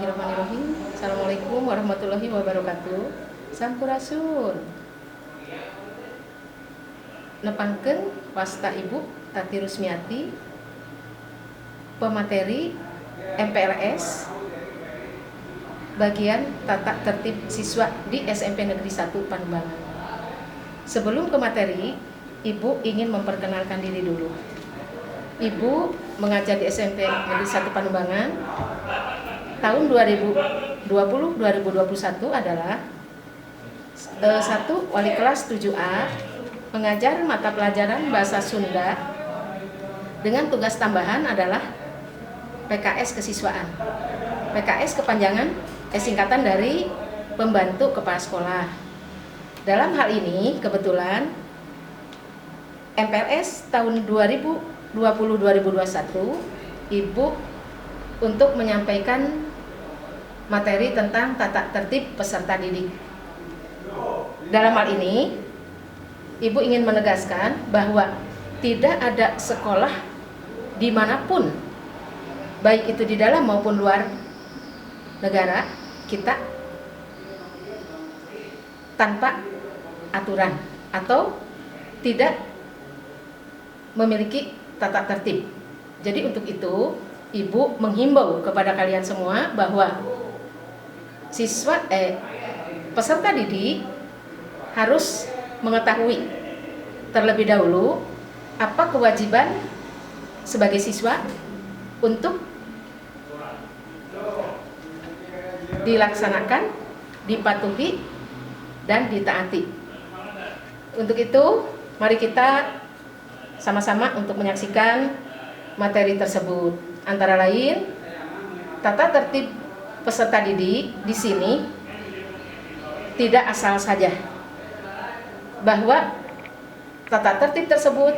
Bismillahirrahmanirrahim. Assalamualaikum warahmatullahi wabarakatuh. Sampurasun. Nepangkeun wasta Ibu Tati Rusmiati, pemateri MPLS bagian tata tertib siswa di SMP Negeri 1 Panumbangan. Sebelum ke materi, Ibu ingin memperkenalkan diri dulu. Ibu mengajar di SMP Negeri 1 Panumbangan. Tahun 2020-2021 adalah 1. Wali kelas 7A, mengajar mata pelajaran Bahasa Sunda dengan tugas tambahan adalah PKS Kesiswaan. PKS kepanjangan singkatan dari Pembantu Kepala Sekolah. Dalam hal ini kebetulan MPLS tahun 2020-2021 Ibu untuk menyampaikan materi tentang tata tertib peserta didik. Dalam hal ini, Ibu ingin menegaskan bahwa tidak ada sekolah dimanapun, baik itu di dalam maupun luar negara kita, tanpa aturan atau tidak memiliki tata tertib. Jadi untuk itu, Ibu menghimbau kepada kalian semua bahwa peserta didik harus mengetahui terlebih dahulu apa kewajiban sebagai siswa untuk dilaksanakan, dipatuhi, dan ditaati. Untuk itu, mari kita sama-sama untuk menyaksikan materi tersebut. Antara lain, tata tertib peserta didik di sini tidak asal saja, bahwa tata tertib tersebut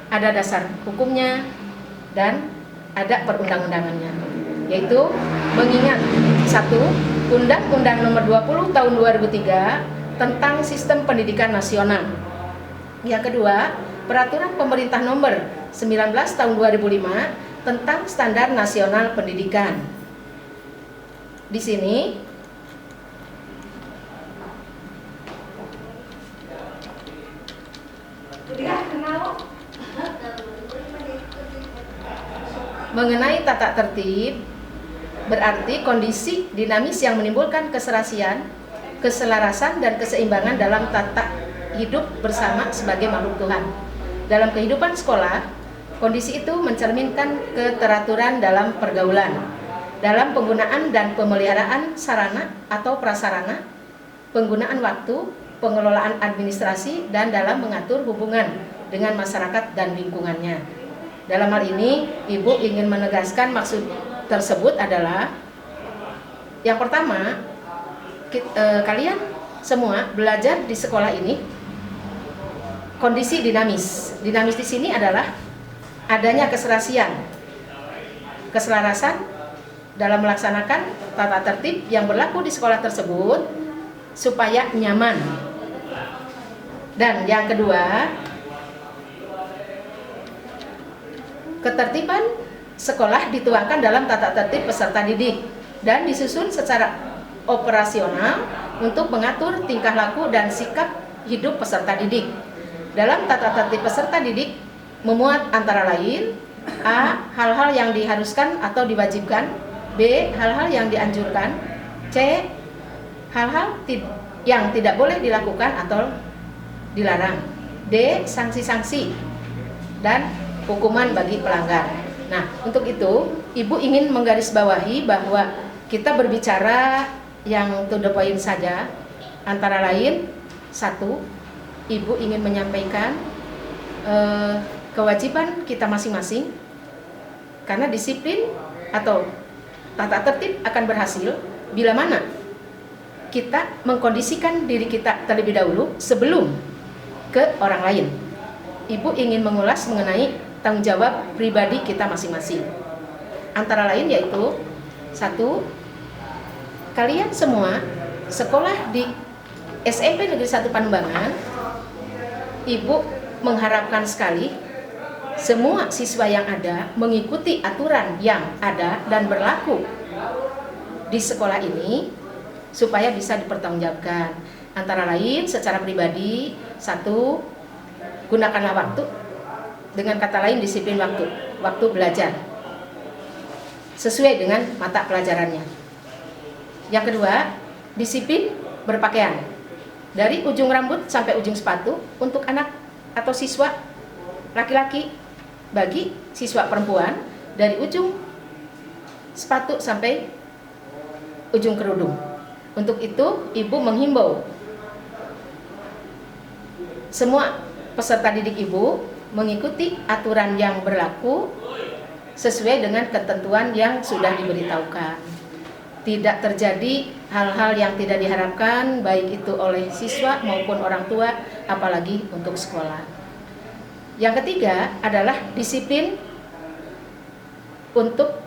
ada dasar hukumnya dan ada perundang-undangannya, yaitu mengingat 1. Undang-Undang Nomor 20 Tahun 2003 tentang Sistem Pendidikan Nasional. Yang kedua, Peraturan Pemerintah Nomor 19 Tahun 2005 tentang Standar Nasional Pendidikan. Di sini mengenai tata tertib berarti kondisi dinamis yang menimbulkan keserasian, keselarasan, dan keseimbangan dalam tata hidup bersama sebagai makhluk Tuhan. Dalam kehidupan sekolah, kondisi itu mencerminkan keteraturan dalam pergaulan, dalam penggunaan dan pemeliharaan sarana atau prasarana, penggunaan waktu, pengelolaan administrasi, dan dalam mengatur hubungan dengan masyarakat dan lingkungannya. Dalam hal ini, Ibu ingin menegaskan maksud tersebut adalah yang pertama, kalian semua belajar di sekolah ini kondisi dinamis. Dinamis di sini adalah adanya keserasian, keselarasan dalam melaksanakan tata tertib yang berlaku di sekolah tersebut supaya nyaman. Dan yang kedua, ketertiban sekolah dituangkan dalam tata tertib peserta didik dan disusun secara operasional untuk mengatur tingkah laku dan sikap hidup peserta didik. Dalam tata tertib peserta didik memuat antara lain A. Hal-hal yang diharuskan atau diwajibkan, B. Hal-hal yang dianjurkan, C. Hal-hal yang tidak boleh dilakukan atau dilarang, D. Sanksi-sanksi dan hukuman bagi pelanggar. Nah, untuk itu Ibu ingin menggarisbawahi bahwa kita berbicara yang to the point saja. Antara lain, 1. Ibu ingin menyampaikan kewajiban kita masing-masing, karena disiplin atau tata tertib akan berhasil bila mana kita mengkondisikan diri kita terlebih dahulu sebelum ke orang lain. Ibu ingin mengulas mengenai tanggung jawab pribadi kita masing-masing. Antara lain yaitu 1. Kalian semua sekolah di SMP Negeri 1 Panumbangan, Ibu mengharapkan sekali semua siswa yang ada mengikuti aturan yang ada dan berlaku di sekolah ini supaya bisa dipertanggungjawabkan. Antara lain secara pribadi, satu, gunakanlah waktu, dengan kata lain disiplin waktu belajar sesuai dengan mata pelajarannya. Yang kedua, disiplin berpakaian dari ujung rambut sampai ujung sepatu untuk anak atau siswa laki-laki. Bagi siswa perempuan dari ujung sepatu sampai ujung kerudung. Untuk itu, ibu menghimbau semua peserta didik ibu mengikuti aturan yang berlaku sesuai dengan ketentuan yang sudah diberitahukan. Tidak terjadi hal-hal yang tidak diharapkan, baik itu oleh siswa maupun orang tua, apalagi untuk sekolah. Yang ketiga adalah disiplin untuk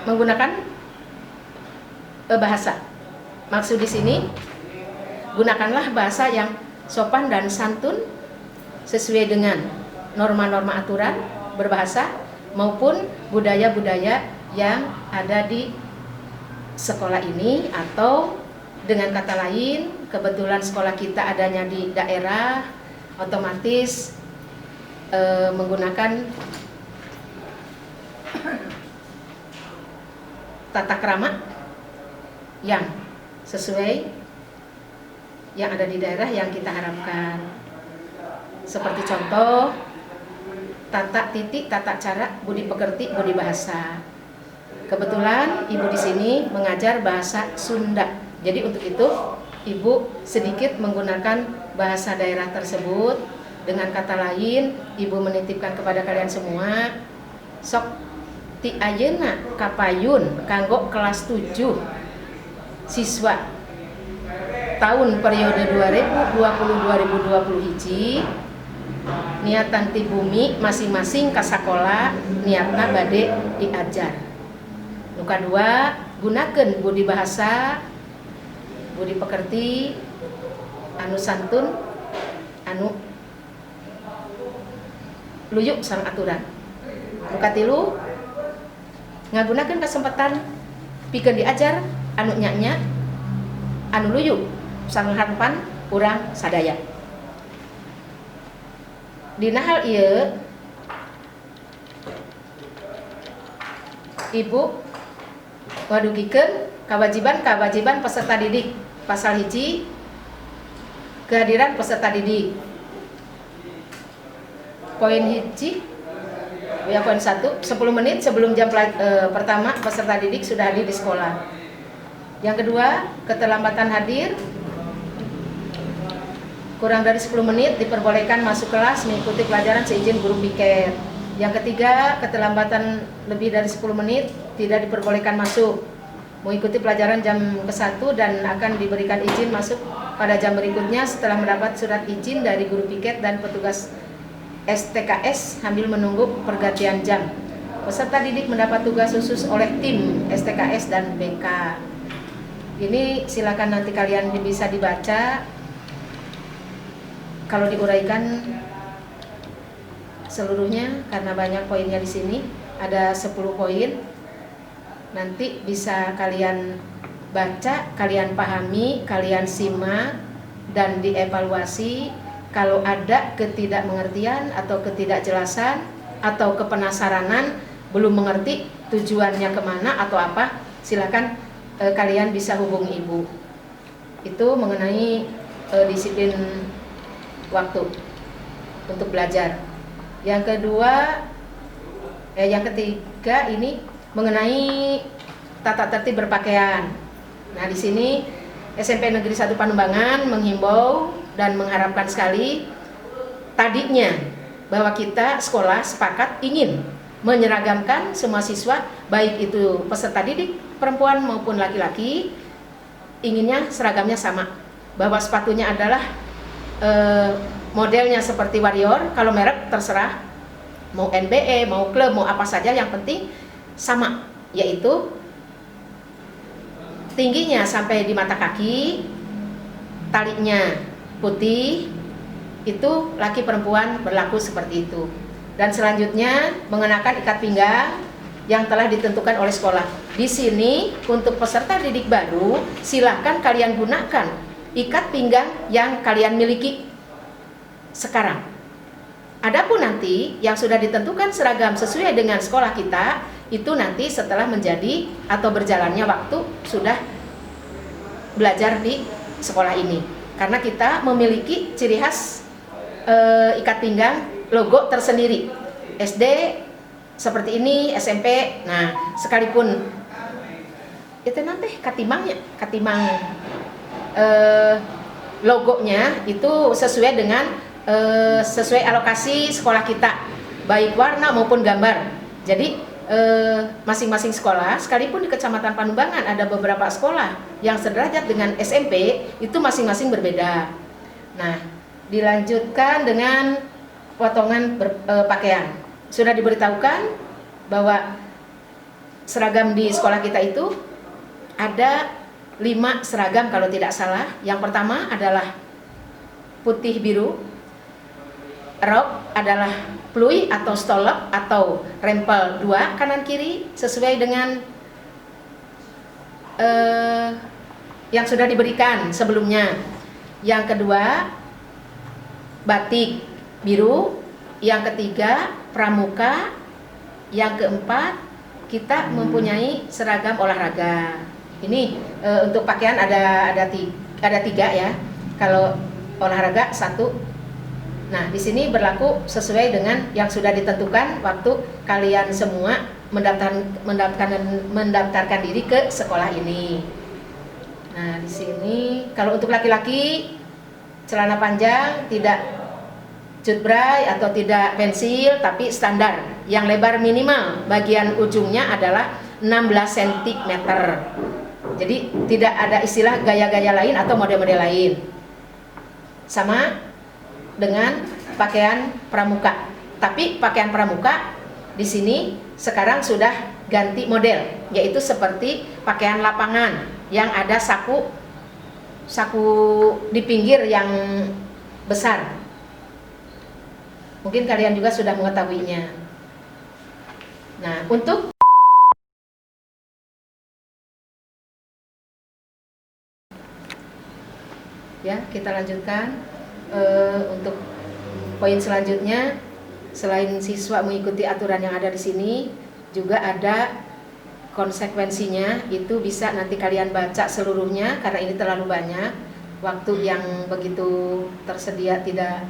menggunakan bahasa. Maksud di sini, gunakanlah bahasa yang sopan dan santun sesuai dengan norma-norma aturan berbahasa maupun budaya-budaya yang ada di sekolah ini, atau dengan kata lain, kebetulan sekolah kita adanya di daerah, otomatis menggunakan tata krama yang sesuai yang ada di daerah yang kita harapkan. Seperti contoh, tata titik, tata cara, budi pekerti, budi bahasa. Kebetulan ibu di sini mengajar bahasa Sunda. Jadi untuk itu ibu sedikit menggunakan bahasa daerah tersebut. Dengan kata lain, ibu menitipkan kepada kalian semua, sok ti ayeuna kapayun kanggo kelas 7 siswa tahun periode 2020-2020 hiji, niatan ti bumi masing-masing ka sakola niatna bade diajar. Nu kadua, gunakeun budi bahasa, budi pekerti, anu santun, anu luyuk sareng aturan. Nu katilu, ngagunakeun kesempatan pikeun diajar anu nya-nya, anu luyuk sareng harapan urang sadaya. Dina hal ieu ibu ngadugikeun kewajiban peserta didik. Pasal hiji, kehadiran peserta didik. Poin hiji, ya poin 1, 10 menit sebelum jam pertama peserta didik sudah hadir di sekolah. Yang kedua, keterlambatan hadir kurang dari 10 menit diperbolehkan masuk kelas mengikuti pelajaran seizin guru piket. Yang ketiga, keterlambatan lebih dari 10 menit tidak diperbolehkan masuk mengikuti pelajaran jam ke-1 dan akan diberikan izin masuk pada jam berikutnya setelah mendapat surat izin dari guru piket dan petugas STKS sambil menunggu pergantian jam. Peserta didik mendapat tugas khusus oleh tim STKS dan BK. Ini silakan nanti kalian bisa dibaca. Kalau diuraikan seluruhnya karena banyak poinnya di sini, ada 10 poin. Nanti bisa kalian baca, kalian pahami, kalian simak dan dievaluasi. Kalau ada ketidakmengertian atau ketidakjelasan atau kepenasaranan, belum mengerti tujuannya kemana atau apa, silakan kalian bisa hubungi ibu. Itu mengenai disiplin waktu untuk belajar. Yang ketiga ini mengenai tata tertib berpakaian. Nah, di sini SMP Negeri 1 Panumbangan menghimbau dan mengharapkan sekali tadinya bahwa kita sekolah sepakat ingin menyeragamkan semua siswa, baik itu peserta didik perempuan maupun laki-laki, inginnya seragamnya sama, bahwa sepatunya adalah modelnya seperti Warrior, kalau merek terserah, mau NBE, mau klub, mau apa saja, yang penting sama, yaitu tingginya sampai di mata kaki, talinya putih, itu laki perempuan berlaku seperti itu. Dan selanjutnya mengenakan ikat pinggang yang telah ditentukan oleh sekolah. Di sini untuk peserta didik baru, silahkan kalian gunakan ikat pinggang yang kalian miliki sekarang. Adapun nanti yang sudah ditentukan seragam sesuai dengan sekolah kita, itu nanti setelah menjadi atau berjalannya waktu sudah belajar di sekolah ini. Karena kita memiliki ciri khas ikat pinggang logo tersendiri. SD seperti ini, SMP. Nah, sekalipun itu nanti katimang logonya itu sesuai dengan sesuai alokasi sekolah kita, baik warna maupun gambar. Jadi masing-masing sekolah, sekalipun di Kecamatan Panumbangan ada beberapa sekolah yang sederajat dengan SMP, itu masing-masing berbeda. Nah, dilanjutkan dengan potongan pakaian. Sudah diberitahukan bahwa seragam di sekolah kita itu ada 5 seragam kalau tidak salah. Yang pertama adalah putih biru, rok adalah plui atau stolep atau rempel 2 kanan kiri sesuai dengan yang sudah diberikan sebelumnya. Yang kedua batik biru, yang ketiga pramuka, yang keempat kita mempunyai seragam olahraga. Ini untuk pakaian ada 3 ya. Kalau olahraga 1. Nah, di sini berlaku sesuai dengan yang sudah ditentukan waktu kalian semua mendaftarkan diri ke sekolah ini. Nah, di sini kalau untuk laki-laki celana panjang, tidak cutbray atau tidak pensil, tapi standar. Yang lebar minimal bagian ujungnya adalah 16 cm. Jadi tidak ada istilah gaya-gaya lain atau model-model lain. Sama dengan pakaian pramuka. Tapi pakaian pramuka di sini sekarang sudah ganti model, yaitu seperti pakaian lapangan yang ada saku di pinggir yang besar. Mungkin kalian juga sudah mengetahuinya. Nah, untuk ya, kita lanjutkan untuk poin selanjutnya. Selain siswa mengikuti aturan yang ada di sini, juga ada konsekuensinya. Itu bisa nanti kalian baca seluruhnya karena ini terlalu banyak. Waktu yang begitu tersedia tidak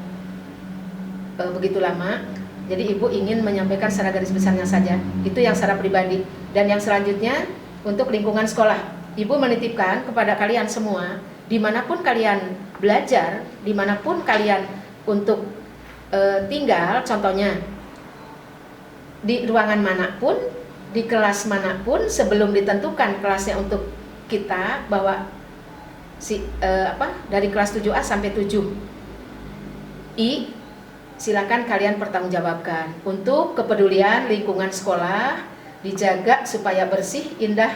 begitu lama. Jadi ibu ingin menyampaikan secara garis besarnya saja. Itu yang secara pribadi. Dan yang selanjutnya untuk lingkungan sekolah, ibu menitipkan kepada kalian semua, dimanapun kalian belajar, dimanapun kalian untuk tinggal, contohnya di ruangan manapun, di kelas manapun, sebelum ditentukan kelasnya untuk kita bahwa dari kelas 7A sampai 7I, silakan kalian pertanggungjawabkan untuk kepedulian lingkungan sekolah, dijaga supaya bersih, indah,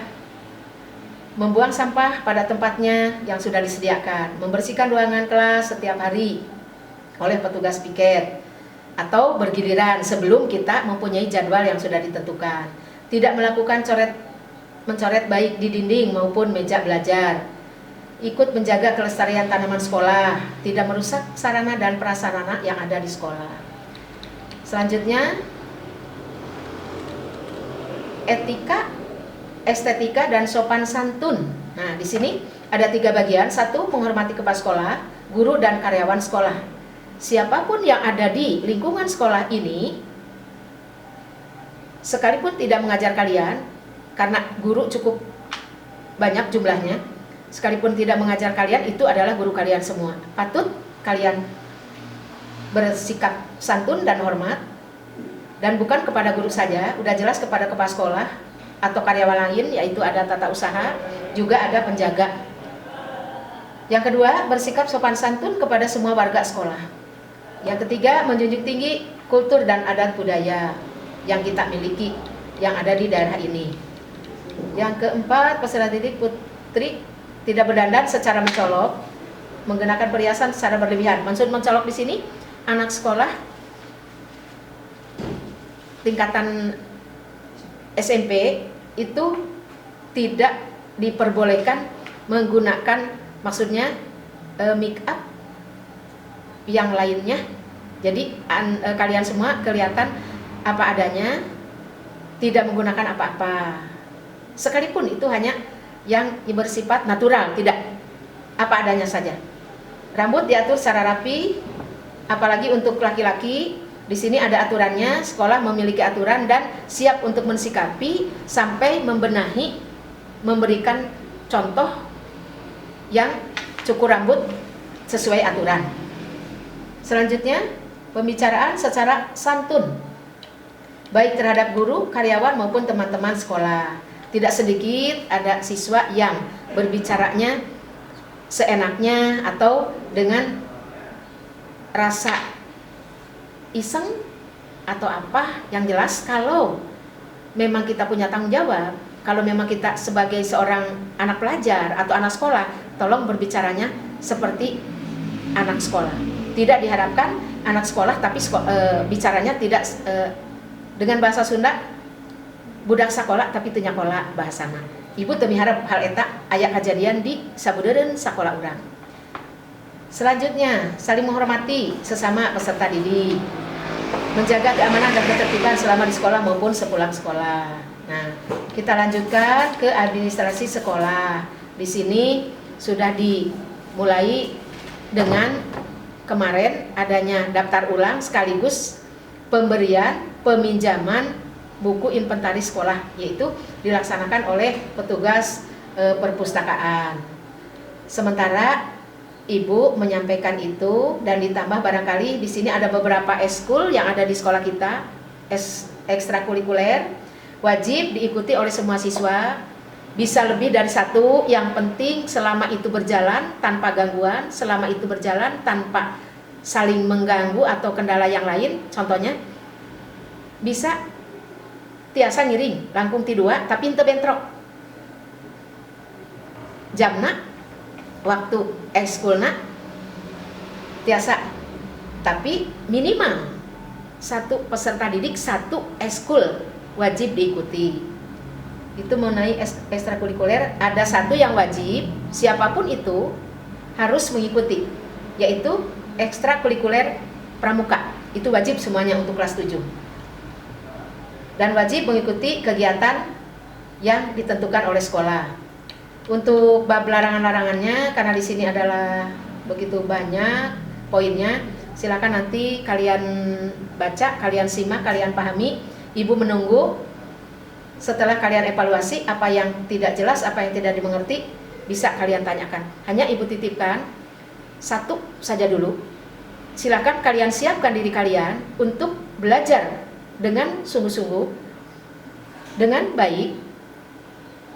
membuang sampah pada tempatnya yang sudah disediakan, membersihkan ruangan kelas setiap hari oleh petugas piket atau bergiliran sebelum kita mempunyai jadwal yang sudah ditentukan. Tidak melakukan mencoret baik di dinding maupun meja belajar. Ikut menjaga kelestarian tanaman sekolah, tidak merusak sarana dan prasarana yang ada di sekolah. Selanjutnya, etika, estetika dan sopan santun. Nah, di sini ada 3 bagian. 1, menghormati kepala sekolah, guru dan karyawan sekolah. Siapapun yang ada di lingkungan sekolah ini, sekalipun tidak mengajar kalian, karena guru cukup banyak jumlahnya, sekalipun tidak mengajar kalian, itu adalah guru kalian semua. Patut kalian bersikap santun dan hormat, dan bukan kepada guru saja, udah jelas kepada kepala sekolah atau karyawan lain, yaitu ada tata usaha, juga ada penjaga. Yang kedua, bersikap sopan santun kepada semua warga sekolah. Yang ketiga, menjunjung tinggi kultur dan adat budaya yang kita miliki, yang ada di daerah ini. Yang keempat, peserta didik putri tidak berdandan secara mencolok, menggunakan perhiasan secara berlebihan. Maksud mencolok di sini, anak sekolah tingkatan SMP itu tidak diperbolehkan menggunakan, maksudnya make up yang lainnya. Jadi kalian semua kelihatan apa adanya, tidak menggunakan apa-apa, sekalipun itu hanya yang bersifat natural, tidak, apa adanya saja. Rambut diatur secara rapi, apalagi untuk laki-laki. Di sini ada aturannya, sekolah memiliki aturan dan siap untuk mensikapi sampai membenahi, memberikan contoh yang cukur rambut sesuai aturan. Selanjutnya, pembicaraan secara santun, baik terhadap guru, karyawan maupun teman-teman sekolah. Tidak sedikit ada siswa yang berbicaranya seenaknya atau dengan rasa iseng atau apa. Yang jelas kalau memang kita punya tanggung jawab, kalau memang kita sebagai seorang anak pelajar atau anak sekolah, tolong berbicaranya seperti anak sekolah. Tidak diharapkan anak sekolah tapi bicaranya tidak dengan bahasa Sunda, budak sekolah tapi teu nyakola bahasana. Ibu teu miharep hal eta aya kejadian di sabudeureun sakola urang. Selanjutnya, saling menghormati sesama peserta didik, menjaga keamanan dan ketertiban selama di sekolah maupun sepulang sekolah. Nah, kita lanjutkan ke administrasi sekolah. Di sini sudah dimulai dengan kemarin adanya daftar ulang sekaligus pemberian peminjaman buku inventaris sekolah, yaitu dilaksanakan oleh petugas perpustakaan. Sementara Ibu menyampaikan itu dan ditambah barangkali di sini ada beberapa eskul yang ada di sekolah kita, ekstrakurikuler, wajib diikuti oleh semua siswa, bisa lebih dari satu, yang penting selama itu berjalan tanpa gangguan, selama itu berjalan tanpa saling mengganggu atau kendala yang lain. Contohnya bisa tiasa ngiring langkung ti dua tapi henteu bentrok jamna waktu ekskulna tiasa, tapi minimal satu peserta didik satu ekskul wajib diikuti. Itu mengenai ekstrakurikuler, ada satu yang wajib, siapapun itu harus mengikuti, yaitu ekstrakurikuler pramuka. Itu wajib semuanya untuk kelas 7. Dan wajib mengikuti kegiatan yang ditentukan oleh sekolah. Untuk bab larangan-larangannya, karena di sini adalah begitu banyak poinnya, silakan nanti kalian baca, kalian simak, kalian pahami. Ibu menunggu setelah kalian evaluasi apa yang tidak jelas, apa yang tidak dimengerti, bisa kalian tanyakan. Hanya Ibu titipkan satu saja dulu. Silakan kalian siapkan diri kalian untuk belajar dengan sungguh-sungguh, dengan baik,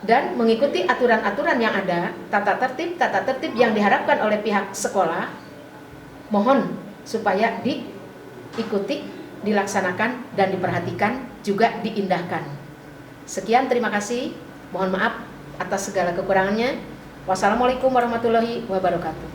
dan mengikuti aturan-aturan yang ada, tata tertib yang diharapkan oleh pihak sekolah. Mohon supaya diikuti, dilaksanakan, dan diperhatikan, juga diindahkan. Sekian, terima kasih. Mohon maaf atas segala kekurangannya. Wassalamualaikum warahmatullahi wabarakatuh.